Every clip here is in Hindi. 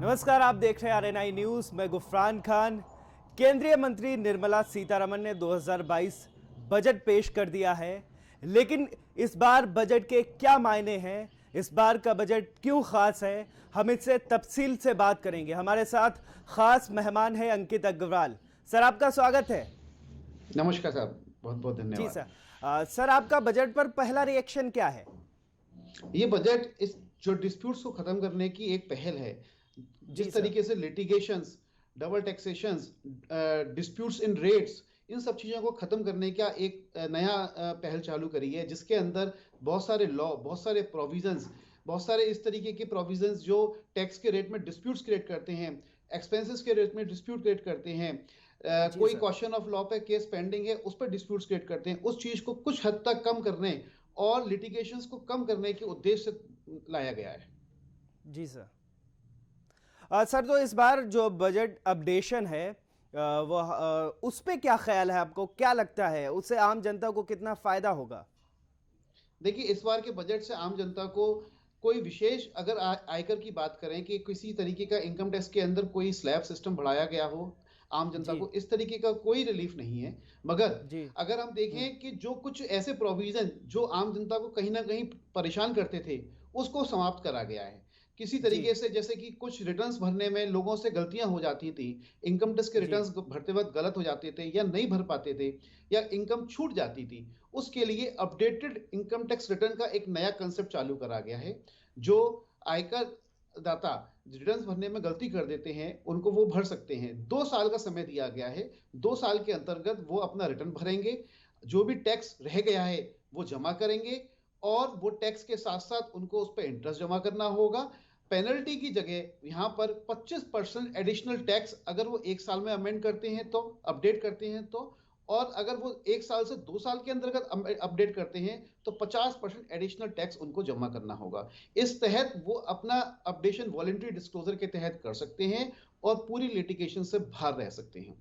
नमस्कार, आप देख रहे हैं आरएनआई न्यूज। मैं गुफरान खान। केंद्रीय मंत्री निर्मला सीतारमण ने 2022 बजट पेश कर दिया है, लेकिन इस बार बजट के क्या मायने हैं, इस बार का बजट क्यों खास है, हम इससे तफसील से बात करेंगे। हमारे साथ खास मेहमान है अंकित अग्रवाल। सर, आपका स्वागत है। नमस्कार साहब, बहुत बहुत जी धन्यवाद। सर। सर, आपका बजट पर पहला रिएक्शन क्या है? ये बजट इस जो डिस्प्यूट्स को खत्म करने की एक पहल है। जी जिस सर। तरीके से litigations, double taxations, disputes in rates, इन सब चीज़ों को खत्म करने का एक नया पहल चालू करी है, जिसके अंदर बहुत सारे लॉ, बहुत सारे प्रोविजंस, बहुत सारे इस तरीके के प्रोविजंस जो टैक्स के रेट में डिस्प्यूट्स क्रिएट करते हैं, एक्सपेंसेस के रेट में डिस्प्यूट क्रिएट करते हैं, जी कोई सर। क्वेश्चन ऑफ लॉ पे केस पेंडिंग है उस पर डिस्प्यूट्स क्रिएट करते हैं, उस चीज़ को कुछ हद तक कम करने और लिटिगेशंस को कम करने के उद्देश्य से लाया गया है। जी सर। सर, तो इस बार जो बजट अपडेशन है वो उस पे क्या ख्याल है आपको? क्या लगता है उससे आम जनता को कितना फायदा होगा? देखिए, इस बार के बजट से आम जनता को कोई विशेष, अगर आयकर की बात करें कि किसी तरीके का इनकम टैक्स के अंदर कोई स्लैब सिस्टम बढ़ाया गया हो, आम जनता जी। को इस तरीके का कोई रिलीफ नहीं है। मगर जी। अगर हम देखें कि जो कुछ ऐसे प्रोविजन जो आम जनता को कहीं ना कहीं परेशान करते थे, उसको समाप्त करा गया है किसी जी। तरीके से। जैसे कि कुछ रिटर्न्स भरने में लोगों से गलतियां हो जाती थी, इनकम टैक्स के जी। रिटर्न्स भरते वक्त गलत हो जाते थे या नहीं भर पाते थे, या इनकम छूट जाती थी। उसके लिए अपडेटेड इनकम टैक्स रिटर्न का एक नया कंसेप्ट चालू करा गया है। जो आयकर दाता रिटर्न भरने में गलती कर देते हैं, उनको वो भर सकते हैं। 2 साल का समय दिया गया है। 2 साल के अंतर्गत वो अपना रिटर्न भरेंगे, जो भी टैक्स रह गया है वो जमा करेंगे, और वो टैक्स के साथ साथ उनको उस पर इंटरेस्ट जमा करना होगा। पेनल्टी की जगह यहां पर 25% एडिशनल टैक्स, अगर वो 1 साल में अमेंड करते हैं तो, अपडेट करते हैं तो, और अगर वो 1 साल से 2 साल के अंतर्गत अपडेट करते हैं तो 50% एडिशनल टैक्स उनको जमा करना होगा। इस तहत वो अपना अपडेशन वॉलेंट्री डिस्क्लोजर के तहत कर सकते हैं और पूरी लिटिगेशन से बाहर रह सकते हैं।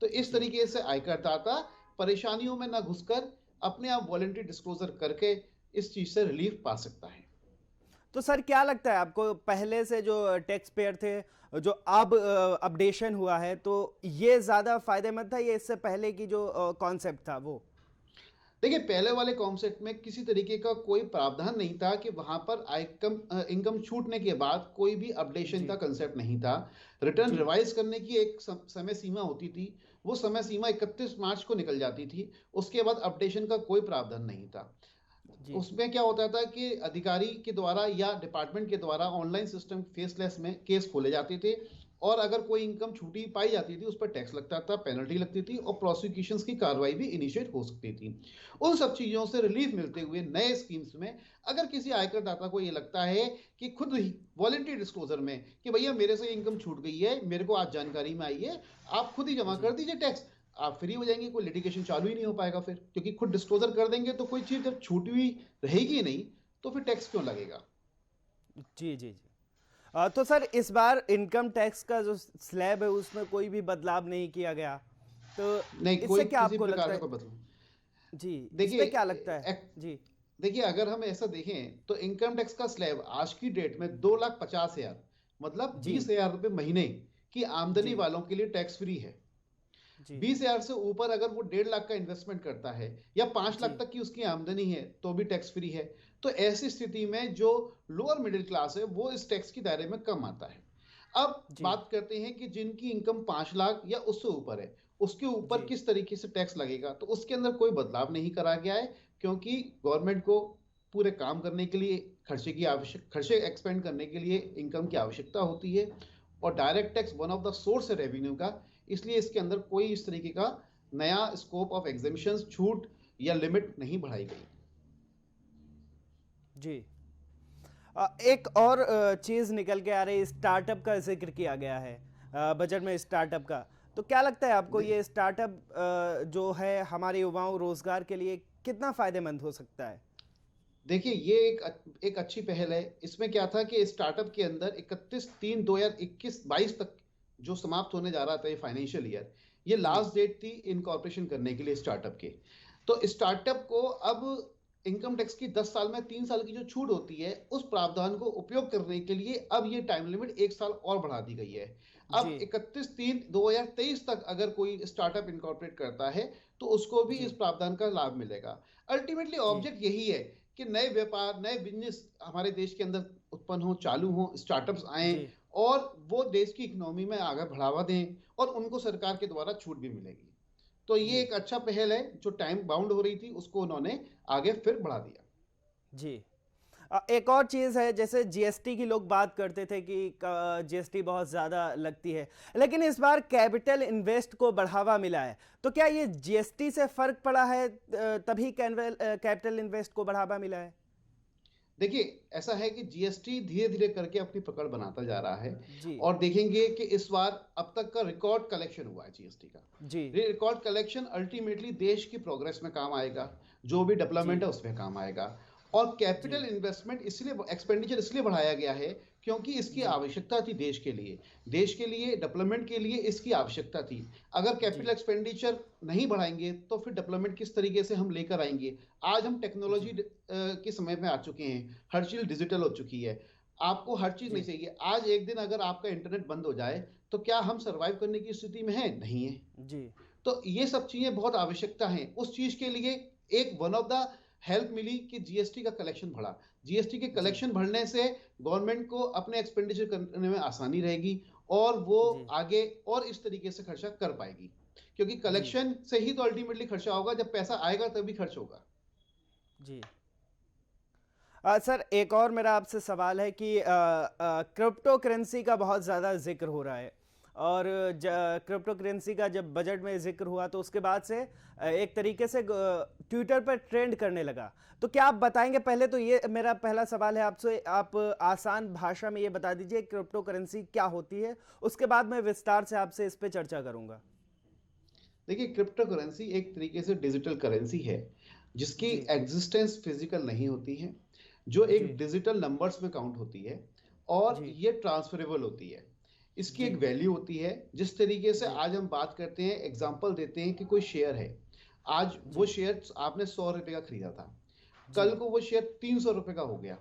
तो इस जी। तरीके से आयकरदाता परेशानियों में ना घुसकर अपने आप वॉलेंट्री डिस्क्लोजर करके इस चीज से रिलीफ पा सकता है। तो सर, क्या लगता है आपको, पहले से जो टैक्स पेयर थे, जो अब अपडेशन हुआ है, तो ये ज्यादा फायदेमंद था या इससे पहले की जो कॉन्सेप्ट था वो? देखिए, पहले वाले कॉन्सेप्ट में किसी तरीके का कोई प्रावधान नहीं था कि वहां पर इनकम छूटने के बाद कोई भी अपडेशन जी। का कंसेप्ट नहीं था। रिटर्न जी। रिवाइज करने की एक समय सीमा होती थी। वो समय सीमा 31 मार्च को निकल जाती थी। उसके बाद अपडेशन का कोई प्रावधान नहीं था। जी। उसमें क्या होता था कि अधिकारी के द्वारा या डिपार्टमेंट के द्वारा ऑनलाइन सिस्टम फेसलेस में केस खोले जाते थे, और अगर कोई इनकम छूटी पाई जाती थी उस पर टैक्स लगता था, पेनल्टी लगती थी, और प्रोसिक्यूशन की कार्रवाई भी इनिशिएट हो सकती थी। उन सब चीजों से रिलीफ मिलते हुए नए स्कीम्स में, अगर किसी आयकर दाता को ये लगता है कि खुद ही वॉलेंट्री डिस्क्लोजर में कि भैया मेरे से इनकम छूट गई है, मेरे को आज जानकारी में आई है, आप खुद ही जमा जी। कर दीजिए टैक्स, आप फ्री हो जाएंगे, कोई लिटिगेशन चालू ही नहीं हो पाएगा फिर, क्योंकि खुद डिस्क्लोजर कर देंगे तो कोई चीज जब छूटी हुई रहेगी नहीं तो फिर टैक्स क्यों लगेगा। जी। जी। जी। तो सर, इस बार इनकम टैक्स का जो स्लैब है उसमें कोई भी बदलाव नहीं किया गया, तो नहीं, इससे कोई क्या किसी आपको प्रकार लगता का है? कोई बदलाव। जी। इस देखिए पे क्या लगता है? जी। देखिए, अगर हम ऐसा देखें तो इनकम टैक्स का स्लैब आज की डेट में 2,50,000, मतलब जी। 20,000 रुपए महीने की आमदनी जी। वालों के लिए टैक्स फ्री है। जी। 20,000 से ऊपर अगर वो 1.5 लाख का इन्वेस्टमेंट करता है या 5 लाख जी। तक की उसकी आमदनी है तो भी टैक्स फ्री है। तो ऐसी स्थिति में जो लोअर मिडिल क्लास है वो इस टैक्स के दायरे में कम आता है। अब जी। बात करते हैं कि जिनकी इनकम 5 लाख या उससे ऊपर है, उसके ऊपर जी। किस तरीके से टैक्स लगेगा। तो उसके अंदर कोई बदलाव नहीं करा गया है, क्योंकि गवर्नमेंट को पूरे काम करने के लिए खर्चे एक्सपेंड करने के लिए इनकम की आवश्यकता होती है, और direct tax one of the source है रेवेन्यू का। इसलिए इसके अंदर कोई इस तरीके का नया स्कोप ऑफ एग्जेम्पशन, छूट या लिमिट नहीं बढ़ाई गई। जी। एक और चीज निकल के आ रही, स्टार्टअप का जिक्र किया गया है बजट में, स्टार्टअप का। तो क्या लगता है आपको, दे- ये स्टार्टअप जो है हमारे युवाओं रोजगार के लिए कितना फायदेमंद हो सकता है? देखिए, ये एक अच्छी पहल है। इसमें क्या था कि स्टार्टअप के अंदर 31/3/2021-22 तक जो समाप्त होने जा रहा था ये फाइनेंशियल ईयर, ये जी। लास्ट डेट थी इनकॉर्पोरेशन करने के लिए स्टार्टअप के। तो स्टार्टअप को अब इनकम टैक्स की 10 साल में 3 साल की जो छूट होती है, उस प्रावधान को उपयोग करने के लिए अब ये टाइम लिमिट 1 साल और बढ़ा दी गई है। जी अब 31/3/2023 तक अगर कोई स्टार्टअप इनकॉर्पोरेट करता है तो उसको भी इस जी प्रावधान का लाभ मिलेगा। अल्टीमेटली जी ऑब्जेक्ट यही है कि नए व्यापार, नए बिजनेस हमारे देश के अंदर उत्पन्न हो, चालू हो, स्टार्टअप्स आए जी और वो देश की इकोनॉमी में आगे बढ़ावा दें और उनको सरकार के द्वारा छूट भी मिलेगी। तो ये जी एक अच्छा पहल है, जो टाइम बाउंड हो रही थी उसको उन्होंने आगे फिर बढ़ा दिया। जी एक और चीज़ है, जैसे जीएसटी की लोग बात करते थे कि जीएसटी बहुत ज़्यादा लगती है, लेकिन इस बार कैपिटल इन्वेस्ट को बढ़ावा मिला है, तो क्या ये जीएसटी से फर्क पड़ा है तभी कैपिटल इन्वेस्ट को बढ़ावा मिला है? देखिए, ऐसा है कि जीएसटी धीरे धीरे करके अपनी पकड़ बनाता जा रहा है जी और देखेंगे कि इस बार अब तक का रिकॉर्ड कलेक्शन हुआ है जीएसटी का। जी ये रिकॉर्ड कलेक्शन अल्टीमेटली देश की प्रोग्रेस में काम आएगा, जो भी डेवलपमेंट जी है उसमें काम आएगा। और कैपिटल जी इन्वेस्टमेंट इसलिए, एक्सपेंडिचर इसलिए बढ़ाया गया है क्योंकि इसकी जी आवश्यकता थी देश के लिए डेवलपमेंट के लिए इसकी आवश्यकता थी। अगर कैपिटल जी एक्सपेंडिचर नहीं बढ़ाएंगे तो फिर डेवलपमेंट किस तरीके से हम लेकर आएंगे। आज हम टेक्नोलॉजी जी के समय में आ चुके हैं, हर चीज डिजिटल हो चुकी है। आपको हर चीज नहीं जी चाहिए। आज एक दिन अगर आपका इंटरनेट बंद हो जाए तो क्या हम सरवाइव करने की स्थिति में है? नहीं है। जी तो ये सब चीजें बहुत आवश्यकता है उस चीज के लिए। एक वन ऑफ द हेल्प मिली कि जीएसटी का कलेक्शन बढ़ा। जीएसटी के जी कलेक्शन बढ़ने से गवर्नमेंट को अपने एक्सपेंडिचर करने में आसानी रहेगी और वो जी आगे और इस तरीके से खर्चा कर पाएगी, क्योंकि जी कलेक्शन से ही तो अल्टीमेटली खर्चा होगा। जब पैसा आएगा तभी खर्च होगा। जी सर, एक और मेरा आपसे सवाल है कि क्रिप्टो करेंसी का बहुत ज़्यादा जिक्र हो रहा है, और क्रिप्टो करेंसी का जब बजट में जिक्र हुआ तो उसके बाद से एक तरीके से ट्विटर पर ट्रेंड करने लगा। तो क्या आप बताएंगे? पहले तो ये मेरा पहला सवाल है आपसे, आप आसान भाषा में ये बता दीजिए क्रिप्टो करेंसी क्या होती है, उसके बाद मैं विस्तार से आपसे इस पे चर्चा करूंगा। देखिए, क्रिप्टो करेंसी एक तरीके से डिजिटल करेंसी है जिसकी जी एग्जिस्टेंस फिजिकल नहीं होती है, जो एक जी डिजिटल नंबर्स में काउंट होती है और जी ये ट्रांसफरेबल होती है। इसकी एक जी वैल्यू होती है। जिस तरीके से जी आज हम बात करते हैं, एग्जांपल देते हैं कि कोई शेयर है। आज वो जी शेयर आपने 100 रुपए का खरीदा था, कल जी को वो शेयर 300 रुपए का हो गया,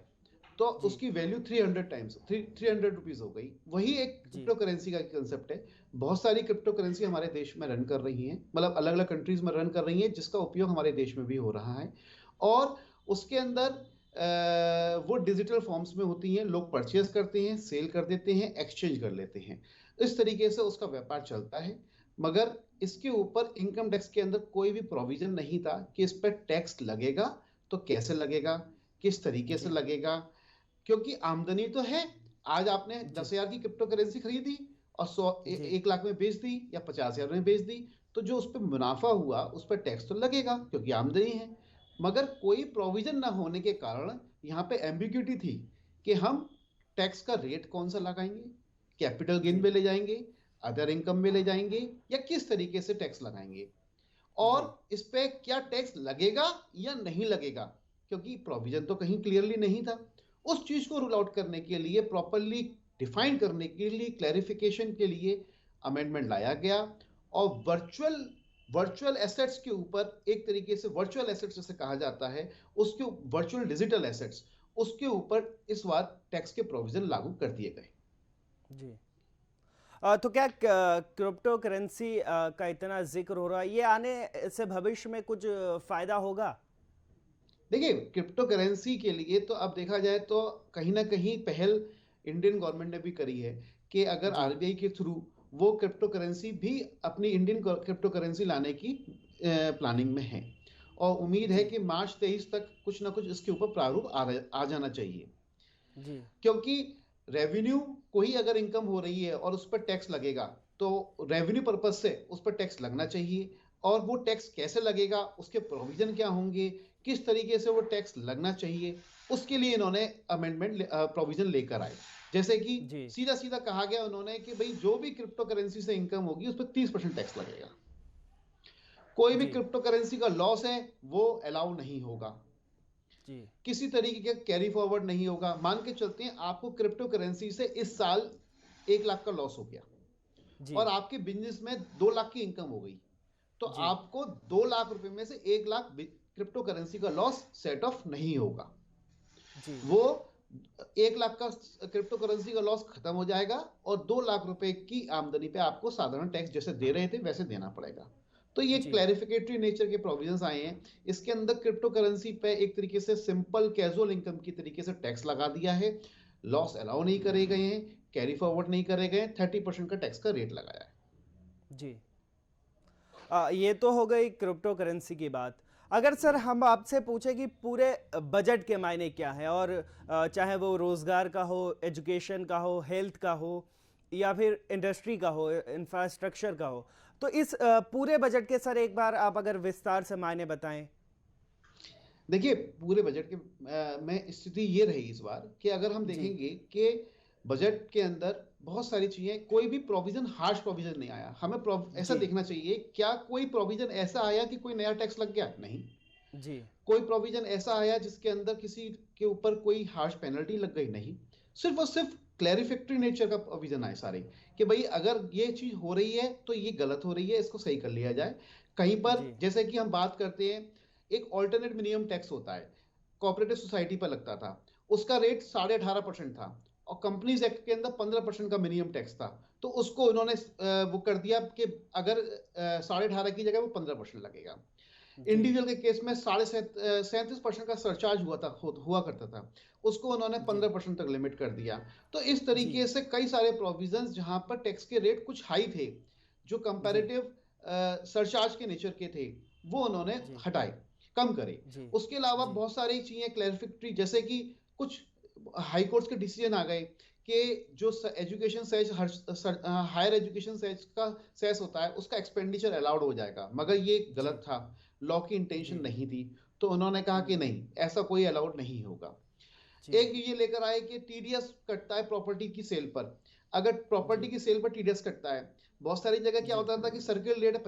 तो जी उसकी वैल्यू 300 टाइम्स 300 रुपीज हो गई। वही एक जी क्रिप्टो करेंसी का कंसेप्ट है। बहुत सारी क्रिप्टो करेंसी हमारे देश में रन कर रही हैं, मतलब अलग अलग कंट्रीज में रन कर रही हैं, जिसका उपयोग हमारे देश में भी हो रहा है। और उसके अंदर वो डिजिटल फॉर्म्स में होती हैं। लोग परचेज करते हैं, सेल कर देते हैं, एक्सचेंज कर लेते हैं। इस तरीके से उसका व्यापार चलता है। मगर इसके ऊपर इनकम टैक्स के अंदर कोई भी प्रोविजन नहीं था कि इस पर टैक्स लगेगा, तो कैसे लगेगा, किस तरीके से जी लगेगा। क्योंकि आमदनी तो है। आज आपने जी 10,000 की क्रिप्टो करेंसी खरीदी और जी 1 लाख में बेच दी या 50,000 में बेच दी, तो जो उस पर मुनाफा हुआ उस पर टैक्स तो लगेगा क्योंकि आमदनी है। मगर कोई प्रोविजन ना होने के कारण यहाँ पे एम्बिग्यूटी थी कि हम टैक्स का रेट कौन सा लगाएंगे, कैपिटल गेन जी में ले जाएंगे, अदर इनकम में ले जाएंगे, या किस तरीके से टैक्स लगाएंगे और जी इस पे क्या टैक्स लगेगा या नहीं लगेगा, क्योंकि प्रोविजन तो कहीं क्लियरली नहीं था। उस चीज को रूल आउट करने के लिए, प्रॉपरली डिफाइन करने के लिए, क्लैरिफिकेशन के लिए अमेंडमेंट लाया गया। और वर्चुअल वर्चुअल एसेट्स के ऊपर, एक तरीके से वर्चुअल एसेट्स जिसे कहा जाता है, उसके वर्चुअल डिजिटल एसेट्स, उसके ऊपर इस बार टैक्स के प्रोविजन लागू कर दिए गए। जी तो क्या क्रिप्टो करेंसी का इतना जिक्र हो रहा है, ये आने से भविष्य में कुछ फायदा होगा? देखिए, क्रिप्टो करेंसी के लिए तो अब देखा जाए तो कहीं ना कहीं पहल इंडियन गवर्नमेंट ने भी करी है कि अगर जी आरबीआई के थ्रू वो क्रिप्टो करेंसी भी, अपनी इंडियन क्रिप्टो करेंसी लाने की प्लानिंग में है। और उम्मीद है जी कि मार्च 23 तक कुछ ना कुछ इसके ऊपर प्रारूप आ जाना चाहिए। जी क्योंकि रेवेन्यू को ही अगर इनकम हो रही है और उस पर टैक्स लगेगा, तो रेवेन्यू पर्पज से उस पर टैक्स लगना चाहिए। और वो टैक्स कैसे लगेगा, उसके प्रोविजन क्या होंगे, किस तरीके से वो टैक्स लगना चाहिए, उसके लिए इन्होंने अमेंडमेंट प्रोविजन लेकर आए। जैसे कि जी सीधा सीधा कहा गया उन्होंने कि भाई जो भी क्रिप्टो करेंसी से इनकम होगी उस पर 30% टैक्स लगेगा। कोई भी जी क्रिप्टो करेंसी का लॉस है वो अलाउ नहीं होगा। जी किसी तरीके का कैरी फॉरवर्ड नहीं होगा। मान के चलते हैं आपको क्रिप्टो करेंसी से इस साल 1 लाख का लॉस हो गया जी और आपके बिजनेस में 2 लाख की इनकम हो गई, तो जी आपको 2 लाख रुपए में से 1 लाख क्रिप्टो करेंसी का लॉस सेट ऑफ नहीं होगा। जी वो 1 लाख का क्रिप्टो करेंसी का लॉस खत्म हो जाएगा और 2 लाख रुपए की आमदनी पे आपको साधारण टैक्स जैसे दे रहे थे वैसे देना पड़ेगा। तो ये जी क्लैरिफिकेटरी नेचर के प्रोविजंस आए हैं। इसके अंदर क्रिप्टो करेंसी पे एक तरीके से सिंपल कैजुअल इनकम की तरीके से टैक्स लगा दिया है। लॉस अलाउ नहीं करे गए हैं, कैरी फॉरवर्ड नहीं करे गए, 30% का टैक्स का रेट लगाया है। जी। ये तो हो गई क्रिप्टो करेंसी की बात। अगर सर हम आपसे पूछे कि पूरे बजट के मायने क्या है, और चाहे वो रोजगार का हो, एजुकेशन का हो, हेल्थ का हो, या फिर इंडस्ट्री का हो, इंफ्रास्ट्रक्चर का हो, तो इस पूरे बजट के सर एक बार आप अगर विस्तार से मायने बताएं। देखिए, पूरे बजट के में स्थिति ये रही इस बार कि अगर हम जी देखेंगे कि बजट के अंदर बहुत सारी चीजें, कोई भी प्रोविजन हार्श प्रोविजन नहीं आया। हमें ऐसा जी देखना चाहिए, क्या कोई प्रोविजन ऐसा आया कि कोई नया टैक्स लग गया? नहीं। जी कोई प्रोविजन ऐसा आया जिसके अंदर किसी के ऊपर कोई हार्श पेनल्टी लग गई? नहीं। सिर्फ और सिर्फ क्लैरिफिकेटरी नेचर का प्रोविजन आए सारे, कि भाई अगर ये चीज हो रही है तो ये गलत हो रही है, इसको सही कर लिया जाए। कहीं पर जी जैसे कि हम बात करते हैं, एक ऑल्टरनेट मिनिमम टैक्स होता है, कोऑपरेटिव सोसाइटी पर लगता था, उसका रेट 18.5% था, और कंपनीज एक्ट के अंदर 15% का मिनिमम टैक्स था। तो उसको उन्होंने वो कर दिया कि अगर 18.5 की जगह वो 15% लगेगा। जी इंडिविजुअल के केस में 37.5% का सरचार्ज हुआ करता था, उसको उन्होंने जी 15% तक लिमिट कर दिया। तो इस जी तरीके से कई सारे प्रोविजंस जहां पर टैक्स के रेट कुछ हाई थे, जो जी कंपैरेटिव सरचार्ज के नेचर के थे, वो उन्होंने जी हटाए, कम करे। जी उसके अलावा जी बहुत सारी चीजें क्लैरिफिकेटरी, जैसे कि कुछ हाई कोर्ट्स के डिसीजन आ गए कि जो education cess, higher education cess का सेस होता है, उसका एक्सपेंडिचर अलाउड हो जाएगा, मगर ये जी गलत था, लॉ की इंटेंशन जी नहीं थी। तो उन्होंने कहा कि नहीं, ऐसा कोई अलाउड नहीं होगा। जी एक ये लेकर आए कि टीडीएस कटता है प्रॉपर्टी की सेल पर। अगर प्रॉपर्टी जी की सेल पर टीडीएस कटता है, बहुत सारी जगह क्या जी होता था कि सर्किल रेट है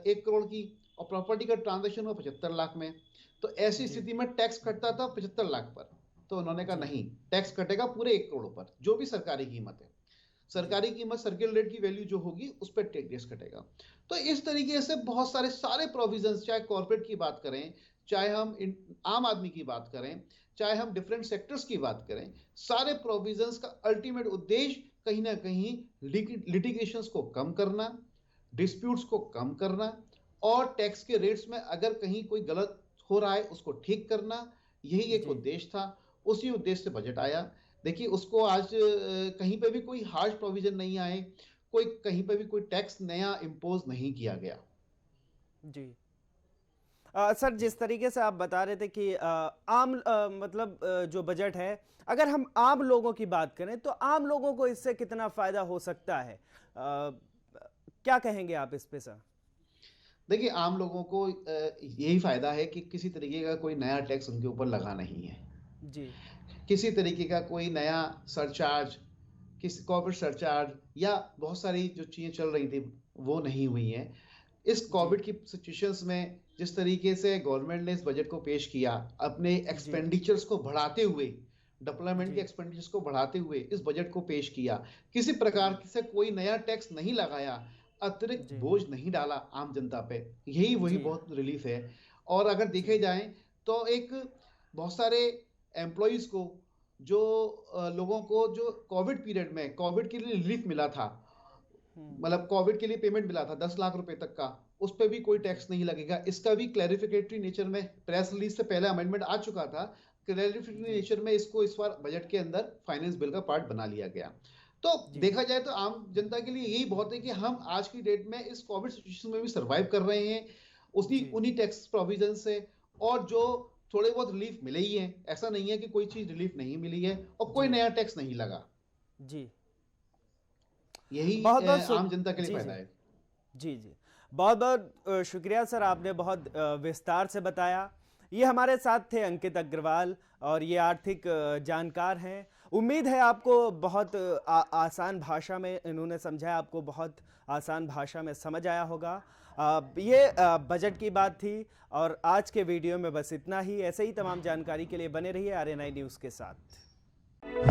1 करोड़ की, और प्रॉपर्टी का ट्रांजेक्शन हुआ 75 लाख में। तो ऐसी जी स्थिति में टैक्स कटता था 75 लाख पर। तो उन्होंने कहा जी नहीं, टैक्स कटेगा पूरे 1 करोड़ पर, जो भी सरकारी कीमत है। जी सरकारी कीमत सर्किल रेट की वैल्यू जो होगी उस पर टैक्स कटेगा। तो इस तरीके से बहुत सारे प्रोविजंस, चाहे कॉर्पोरेट की बात करें, चाहे हम आम आदमी की बात करें, चाहे हम डिफरेंट सेक्टर्स की बात करें, सारे प्रोविजंस का अल्टीमेट उद्देश्य कहीं ना कहीं लिटिगेशंस को कम करना, डिस्प्यूट्स को कम करना, और टैक्स के रेट्स में अगर कहीं कोई गलत हो रहा है उसको ठीक करना, यही एक जी उद्देश्य था। उसी उद्देश्य से बजट आया। देखिए, उसको आज कहीं पे भी कोई हार्श प्रोविजन नहीं आए, कोई कहीं पे भी कोई टैक्स नया इम्पोज नहीं किया गया। जी सर, जिस तरीके से आप बता रहे थे कि मतलब जो बजट है, अगर हम आम लोगों की बात करें तो आम लोगों को इससे कितना फायदा हो सकता है? क्या कहेंगे आप इस पे सर? देखिए, आम लोगों को यही फायदा है कि किसी तरीके का कोई नया टैक्स उनके ऊपर लगा नहीं है। जी किसी तरीके का कोई नया सरचार्ज, किसी कॉर्पोरेट सरचार्ज, या बहुत सारी जो चीजें चल रही थी वो नहीं हुई हैं। इस जी कोविड की सिचुएशंस में जिस तरीके से गवर्नमेंट ने इस बजट को पेश किया, अपने जी एक्सपेंडिचर्स को बढ़ाते हुए, डेवलपमेंट के जी एक्सपेंडिचर्स को बढ़ाते हुए इस बजट को पेश किया, किसी प्रकार जी से कोई नया टैक्स नहीं लगाया, अतिरिक्त जी बोझ नहीं डाला आम जनता पे, यही वही जी बहुत रिलीफ है। और अगर देखे जी जाए तो एक बहुत सारे एम्प्लॉयज को, जो लोगों को जो कोविड पीरियड में कोविड के लिए रिलीफ मिला था, हम्म, मतलब कोविड के लिए पेमेंट मिला था 10 लाख रुपए तक का, उस पर भी कोई जी टैक्स नहीं लगेगा। इसका भी क्लैरिफिकेटरी नेचर में प्रेस रिलीज से पहले अमेंडमेंट आ चुका था। क्लैरिफिकेटरी जी नेचर में इसको इस बार बजट के अंदर फाइनेंस बिल का पार्ट बना लिया गया। तो जी देखा जाए तो आम जनता के लिए यही बहुत है कि हम आज की डेट में इस कोविड सिचुएशन में भी सर्वाइव कर रहे हैं, उसी जी उन्हीं टैक्स प्रोविजन से। और जो थोड़े बहुत रिलीफ मिले ही हैं, ऐसा नहीं है कि कोई चीज रिलीफ नहीं मिली है, और कोई जी नया टैक्स नहीं लगा। जी यही बहुत बहुत आम जनता के लिए जी फायदा जी है। जी जी बहुत बहुत शुक्रिया सर, आपने बहुत विस्तार से बताया। ये हमारे साथ थे अंकित अग्रवाल, और ये आर्थिक जानकार हैं। उम्मीद है आपको बहुत आसान भाषा में इन्होंने समझाया, आपको बहुत आसान भाषा में समझ आया होगा। ये बजट की बात थी, और आज के वीडियो में बस इतना ही। ऐसे ही तमाम जानकारी के लिए बने रहिए आरएनआई न्यूज़ के साथ।